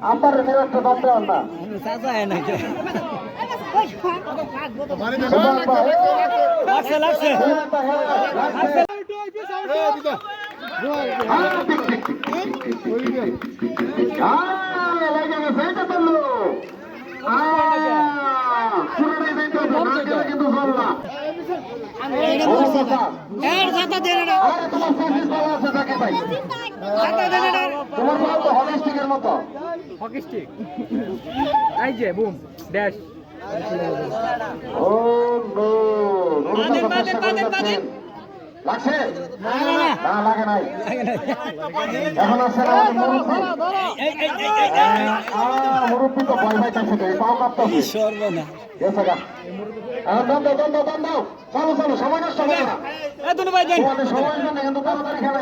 আপনার একটা দাম দেওয়ার না কিন্তু তোমার মতো হকি স্টিকের মতো হকি স্টিক এই যে বুম ড্যাশ ও নো লাগছে না লাগে নাই এখন আছে মুরব্বী তো ভয় ভয় কাছে পাও কাঁপতে সর্বনা চলো চলো সময় নষ্ট করো না সময় জন্য কিন্তু তাড়াতাড়ি খেলা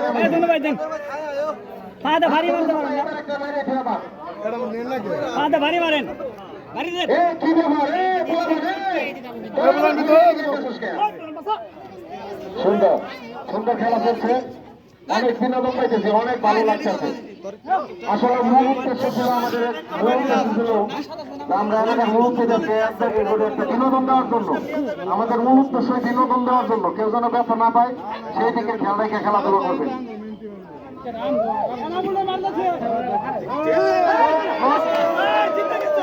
ভারী মারেন কি সুন্দর সুন্দর খেলা চলছে অনেক বিনোদন পাইতেছি অনেক ভালো লাগছে আসলে মূল উদ্দেশ্য ছিল আমাদের মূল উদ্দেশ্য ছিল আমরা আমাদের মূল উদ্দেশ্যে একটা বিনোদন দেওয়ার জন্য আমাদের মূল উদ্দেশ্য বিনোদন দেওয়ার জন্য কেউ যেন ব্যথা না পায় সেই দিকে খেয়াল রেখে খেলাধুলা করবে জিতে গেছে